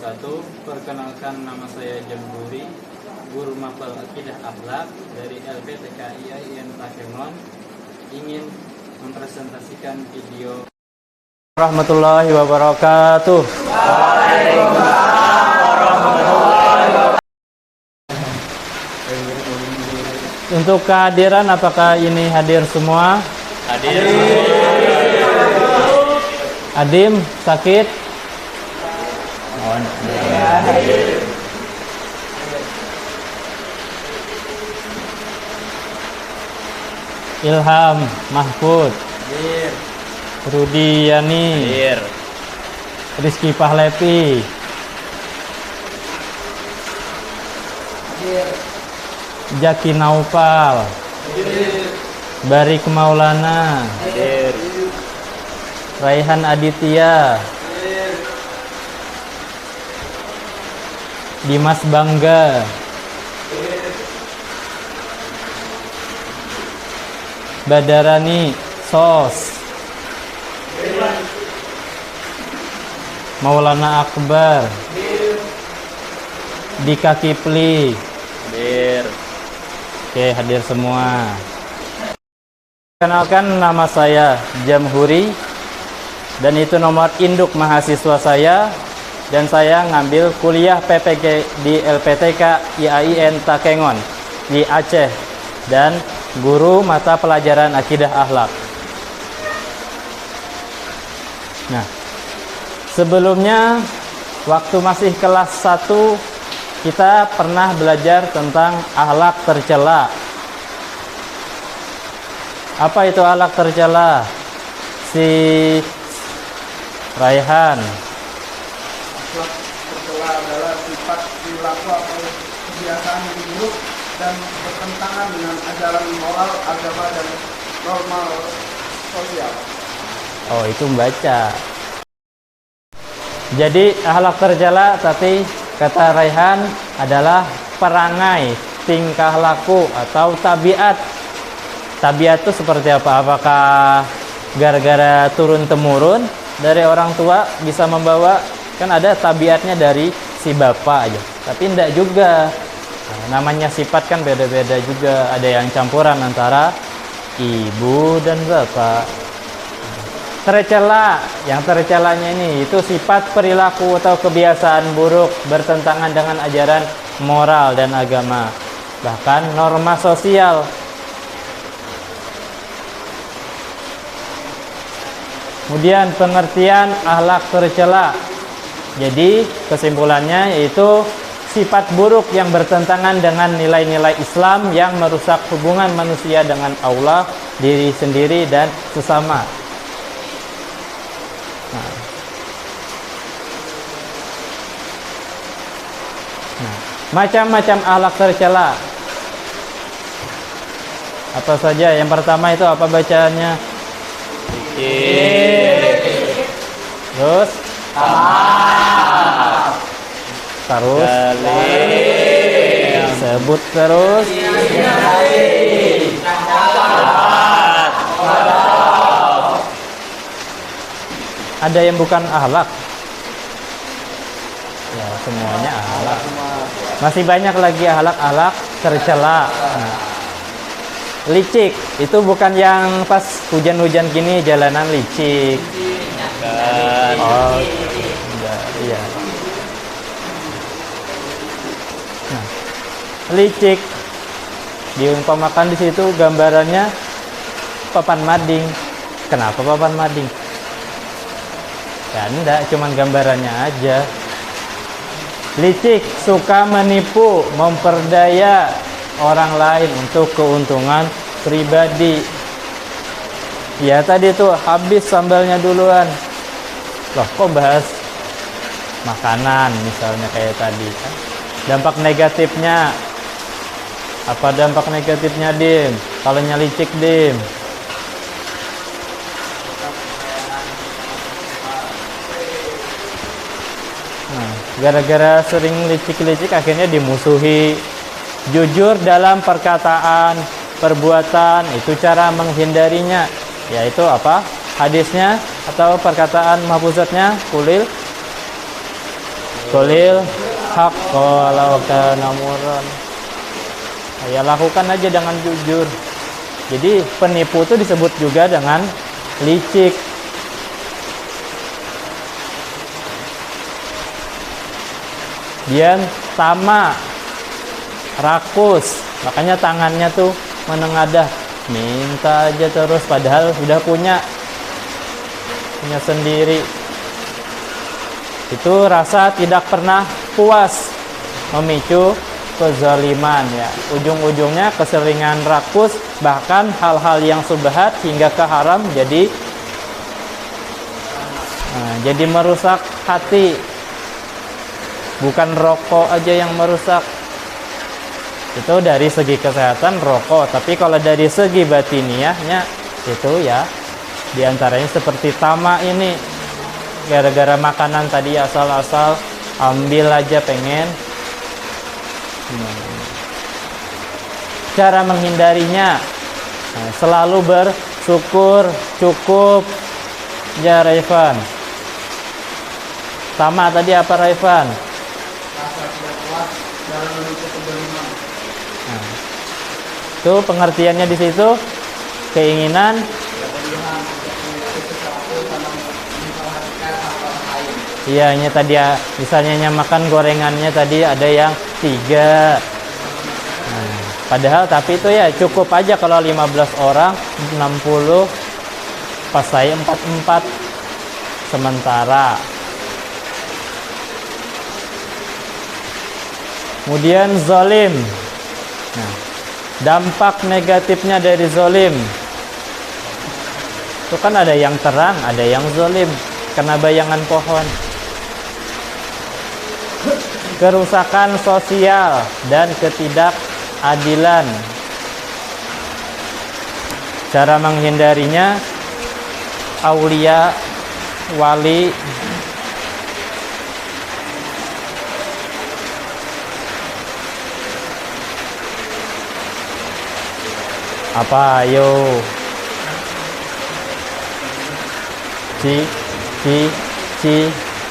wabarakatuh. Perkenalkan, nama saya Jamburi, guru mapel akidah akhlak dari LPTK IAIN Takengon. Ingin mempresentasikan video. Warahmatullahi wabarakatuh. Waalaikumsalam warahmatullahi wabarakatuh. Untuk kehadiran, apakah ini hadir semua? Hadir. Adim sakit? Ilham Mahfud, Rudi Yani, Rizky Pahlevi, Jaki Naufal, Barik Maulana, Raihan Aditya, Dimas Bangga, Badarani Sos, Maulana Akbar, Dika Kipli. Oke, hadir semua. Kenalkan, nama saya Jamhuri dan itu nomor induk mahasiswa saya, dan saya ngambil kuliah PPG di LPTK IAIN Takengon di Aceh dan guru mata pelajaran akidah akhlak. Nah, sebelumnya waktu masih kelas 1 kita pernah belajar tentang akhlak tercela. Apa itu akhlak tercela? Si Raihan. Akhlak tercela adalah sifat, perilaku atau kebiasaan yang buruk dan bertentangan dengan ajaran moral, agama, dan norma sosial. Oh, itu membaca. Jadi akhlak tercela, tapi kata Raihan adalah perangai, tingkah laku atau tabiat. Tabiat itu seperti apa? Apakah gara-gara turun-temurun dari orang tua bisa membawa? Kan ada tabiatnya dari si bapak aja, tapi enggak juga. Nah, namanya sifat kan beda-beda juga. Ada yang campuran antara ibu dan bapak. Tercela, yang tercelanya ini itu sifat, perilaku atau kebiasaan buruk bertentangan dengan ajaran moral dan agama, bahkan norma sosial. Kemudian pengertian akhlak tercela. Jadi kesimpulannya yaitu sifat buruk yang bertentangan dengan nilai-nilai Islam yang merusak hubungan manusia dengan Allah, diri sendiri, dan sesama. Macam-macam akhlak tercela. Apa saja? Yang pertama itu apa bacaannya? Terus? Terus? Sebut terus. Ada yang bukan akhlak? Ya, semuanya akhlak. Masih banyak lagi akhlak-akhlak tercela. Nah, licik itu bukan yang pas hujan-hujan gini jalanan licik. Oh, enggak, iya. Nah, licik diumpamakan di situ gambarannya papan mading. Kenapa papan mading? Ya enggak, cuman gambarannya aja. Licik, suka menipu, memperdaya orang lain untuk keuntungan pribadi. Ya tadi tuh habis sambalnya duluan. Loh, kok bahas makanan misalnya kayak tadi kan? Dampak negatifnya. Apa dampak negatifnya, Dim? Kalau licik, Dim? Gara-gara sering licik-licik akhirnya dimusuhi. Jujur dalam perkataan, perbuatan, itu cara menghindarinya. Yaitu apa? Hadisnya atau perkataan mahfuzatnya, kulil Qulil haq walau kana murran. Ya lakukan aja dengan jujur. Jadi penipu itu disebut juga dengan licik. Dia tamak, rakus, makanya tangannya tuh menengadah, minta aja terus padahal sudah punya sendiri. Itu rasa tidak pernah puas, memicu kezaliman ya. Ujung-ujungnya keseringan rakus, bahkan hal-hal yang subhat hingga ke haram jadi merusak hati. Bukan rokok aja yang merusak. Itu dari segi kesehatan rokok, tapi kalau dari segi batiniahnya itu ya diantaranya seperti tamak ini. Gara-gara makanan tadi asal-asal ambil aja pengen. Cara menghindarinya, selalu bersyukur cukup. Ya Raifan. Tamak tadi apa Raifan? Itu pengertiannya di situ, keinginan iya, ini tadi ya, misalnya makan gorengannya tadi ada yang 3. Padahal tapi itu ya cukup aja kalau 15 orang 60 pas saya 44 sementara. Kemudian zalim. Nah, dampak negatifnya dari zalim itu kan ada yang terang, ada yang zalim, kena bayangan pohon. Kerusakan sosial dan ketidakadilan. Cara menghindarinya, aulia, wali, apa ayo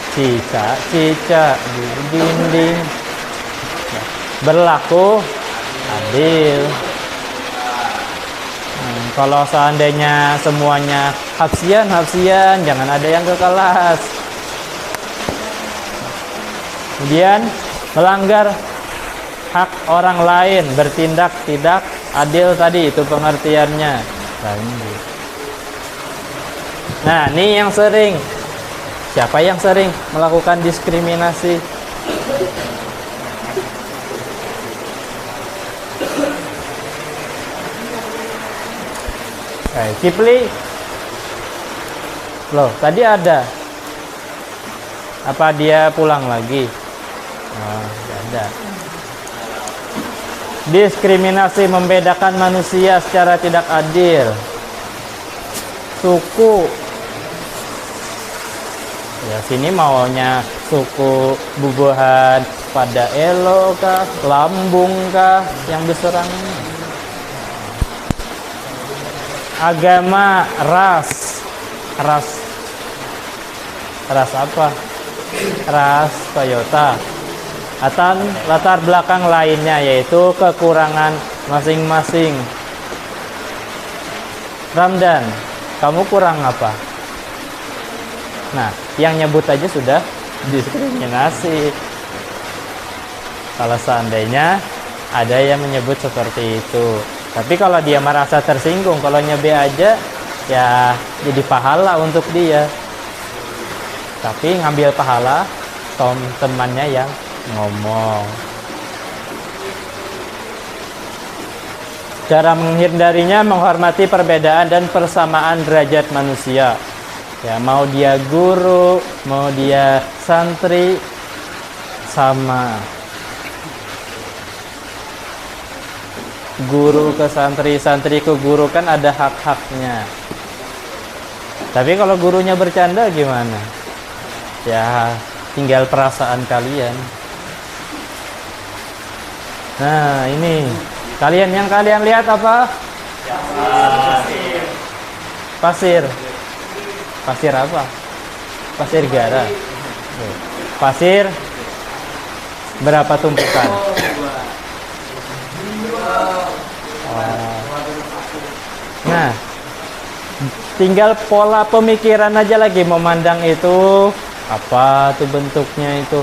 cica di dinding, berlaku adil. Kalau seandainya semuanya hapsian, jangan ada yang ke kelas. Kemudian melanggar hak orang lain, bertindak tidak adil tadi, itu pengertiannya. Nah, ini yang sering. Siapa yang sering melakukan diskriminasi? Kipli. Loh, tadi ada. Apa dia pulang lagi? Oh, tidak ada. Diskriminasi membedakan manusia secara tidak adil. Suku. Ya, sini maunya suku Bubuhan pada Elo kah, Lambung kah yang diserang ini. Agama, ras apa? Ras Toyota. Atau latar belakang lainnya, yaitu kekurangan masing-masing. Ramdan, kamu kurang apa? Nah, yang nyebut aja sudah diskriminasi. Kalau seandainya ada yang menyebut seperti itu. Tapi kalau dia merasa tersinggung, kalau nyebe aja, ya jadi pahala untuk dia. Tapi ngambil pahala temannya yang ngomong. Cara menghindarinya, menghormati perbedaan dan persamaan derajat manusia. Ya, mau dia guru, mau dia santri, sama. Guru ke santri, santri ke guru kan ada hak-haknya. Tapi kalau gurunya bercanda gimana? Ya, tinggal perasaan kalian. Nah, ini yang kalian lihat apa? Pasir. Pasir apa? Pasir Gara. Pasir Berapa tumpukan? Nah, tinggal pola pemikiran aja lagi memandang itu apa tuh bentuknya itu.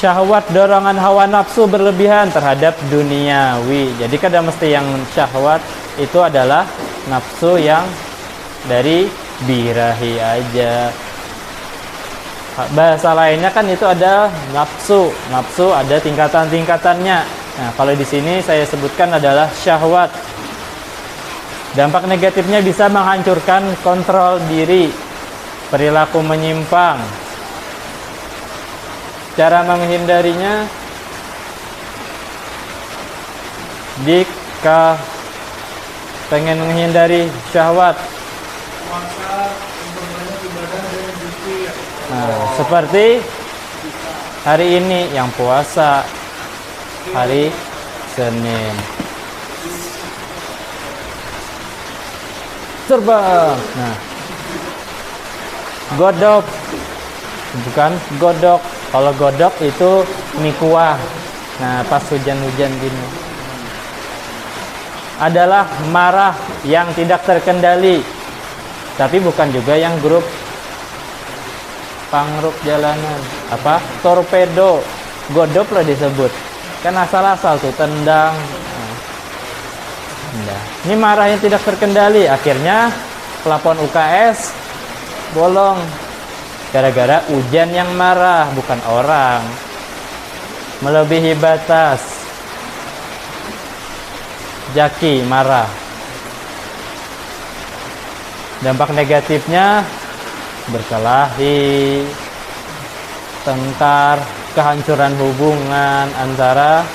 Syahwat, dorongan hawa nafsu berlebihan terhadap duniawi. Jadi kadang mesti yang syahwat itu adalah nafsu yang dari birahi aja. Bahasa lainnya kan itu ada nafsu. Nafsu ada tingkatan-tingkatannya. Nah, kalau di sini saya sebutkan adalah syahwat. Dampak negatifnya bisa menghancurkan kontrol diri, perilaku menyimpang. Cara menghindarinya, jika pengen menghindari syahwat, nah, seperti hari ini yang puasa, hari Senin, terbang. Nah, godok, bukan godok. Kalau godok itu mie kuah. Nah, pas hujan-hujan gini. Adalah marah yang tidak terkendali. Tapi bukan juga yang grup pangruk jalanan. Apa? Torpedo. Godok lah disebut. Kan asal-asal tuh, tendang. Nah, ini marah yang tidak terkendali. Akhirnya plafon UKS bolong. Gara-gara hujan yang marah, bukan orang. Melebihi batas. Jaki marah. Dampak negatifnya berkelahi, tengkar, kehancuran hubungan antara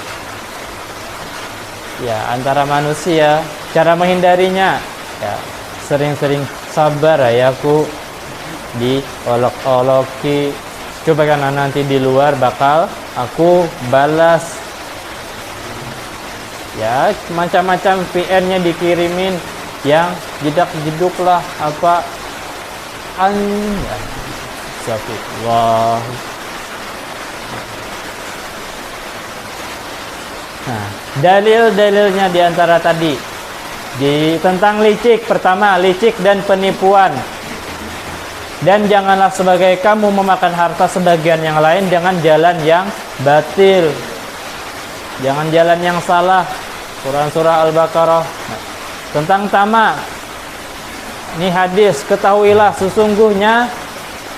manusia. Cara menghindarinya, ya sering-sering sabar ayaku, diolok-oloki. Coba karena nanti di luar bakal aku balas. Ya, macam-macam VN-nya dikirimin yang jedak-jeduk lah apa Astagfirullah. Nah, dalil-dalilnya diantara tadi tentang licik. Pertama, licik dan penipuan. Dan janganlah sebagai kamu memakan harta sebagian yang lain dengan jalan yang batil. Jangan jalan yang salah. Quran surah Al-Baqarah. Nah, tentang tamak. Ini hadis, ketahuilah sesungguhnya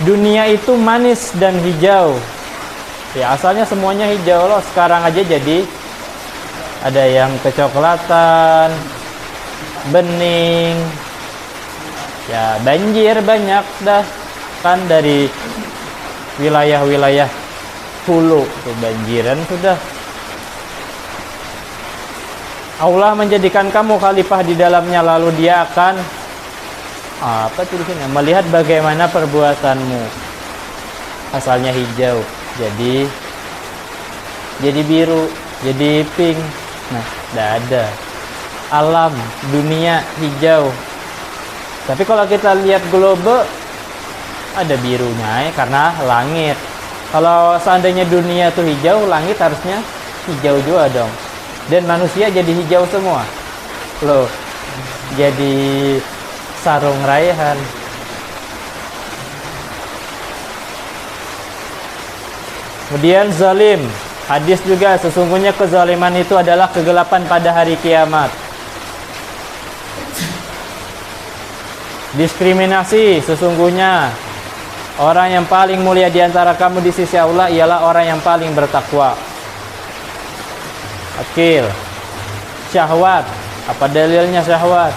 dunia itu manis dan hijau. Ya, asalnya semuanya hijau loh. Sekarang aja jadi ada yang kecoklatan, bening. Ya, banjir banyak dah kan dari wilayah-wilayah hulu tuh banjiran sudah. Allah menjadikan kamu khalifah di dalamnya, lalu dia akan apa tulisannya? Melihat bagaimana perbuatanmu. Asalnya hijau, jadi biru, jadi pink. Nah, tidak ada. Alam dunia hijau. Tapi kalau kita lihat globe, ada birunya karena langit. Kalau seandainya dunia tuh hijau, langit harusnya hijau juga dong. Dan manusia jadi hijau semua. Loh, jadi sarung raihan. Kemudian zalim. Hadis juga, sesungguhnya kezaliman itu adalah kegelapan pada hari kiamat. Diskriminasi, sesungguhnya orang yang paling mulia di antara kamu di sisi Allah ialah orang yang paling bertakwa. Akil. Syahwat. Apa dalilnya syahwat?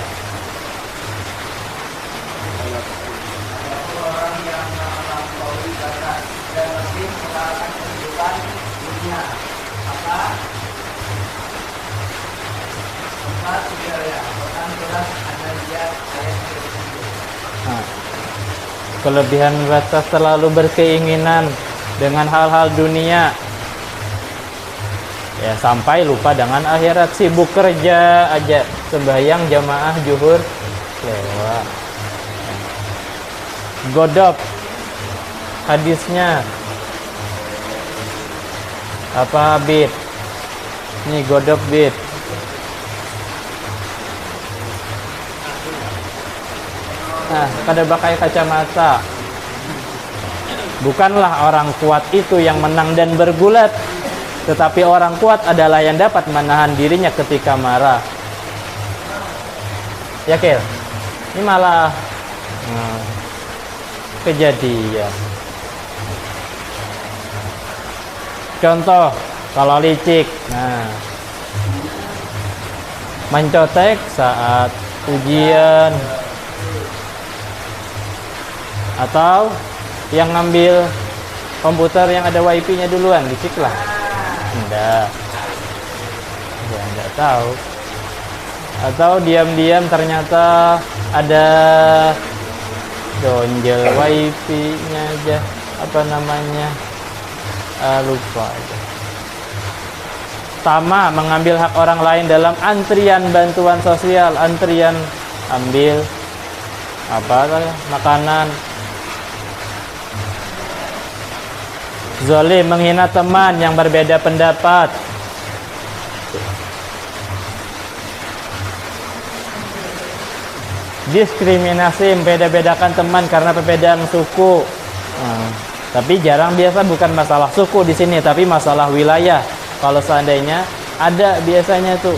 Nah, kelebihan batas terlalu berkeinginan dengan hal-hal dunia, ya sampai lupa dengan akhirat. Sibuk kerja aja, sembahyang jamaah zuhur lewat. Godop hadisnya, Apa bit? Ini godok bit. Nah, kada pakai kacamata. Bukanlah orang kuat itu yang menang dan bergulat, tetapi orang kuat adalah yang dapat menahan dirinya ketika marah. Ya, Kil? Ini malah kejadian. Contoh, kalau licik, nah, mencotek saat ujian, atau yang ngambil komputer yang ada wifi-nya duluan, licik lah. Enggak. Ya, enggak tahu. Atau diam-diam ternyata ada donjel wifi-nya aja. Apa namanya? Lupa aja. Sama mengambil hak orang lain dalam antrian bantuan sosial, antrian ambil makanan. Zalim menghina teman yang berbeda pendapat. Diskriminasi, membeda-bedakan teman karena perbedaan suku. Tapi jarang, biasa bukan masalah suku di sini, tapi masalah wilayah. Kalau seandainya ada, biasanya tuh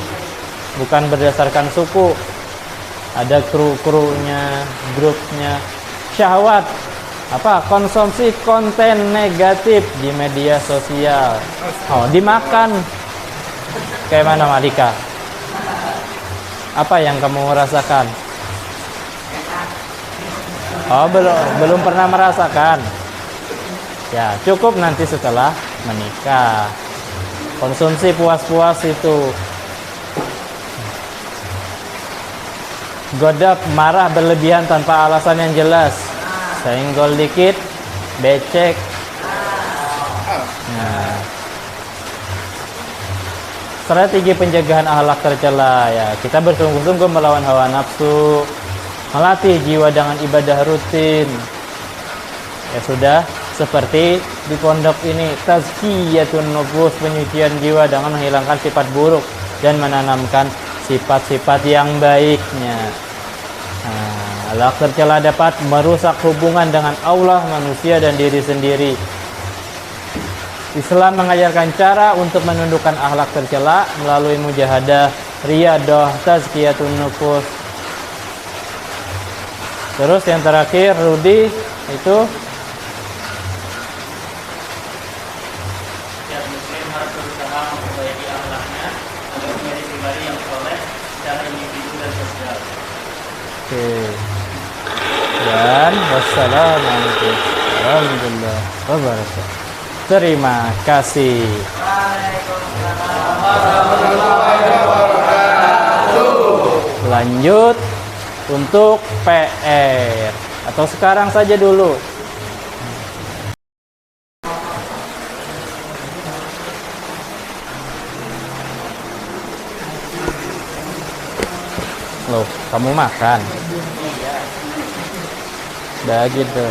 bukan berdasarkan suku. Ada kru-krunya, grupnya. Syahwat, konsumsi konten negatif di media sosial. Dimakan. Kayak mana, Malika? Apa yang kamu rasakan? Belum pernah merasakan. Ya, cukup nanti setelah menikah. Konsumsi puas-puas itu. Godap, marah berlebihan tanpa alasan yang jelas. Senggol dikit, becek. Nah, strategi penjagaan akhlak tercela, ya, kita bersungguh-sungguh melawan hawa nafsu, melatih jiwa dengan ibadah rutin. Ya sudah, seperti di pondok ini, tazkiyatun nufus, penyucian jiwa dengan menghilangkan sifat buruk dan menanamkan sifat-sifat yang baiknya. Akhlak tercela dapat merusak hubungan dengan Allah, manusia, dan diri sendiri. Islam mengajarkan cara untuk menundukkan akhlak tercela melalui mujahadah, riyadah, tazkiyatun nufus. Terus yang terakhir, Rudi, itu setiap muslim harus berusaha memperbaiki akhlaknya agar menjadi pribadi yang soleh secara individu dan sosial. Oke. Dan wassalamualaikum warahmatullahi wabarakatuh. Terima kasih. Lanjut untuk PR, atau sekarang saja dulu. Loh, kamu makan? Udah gitu.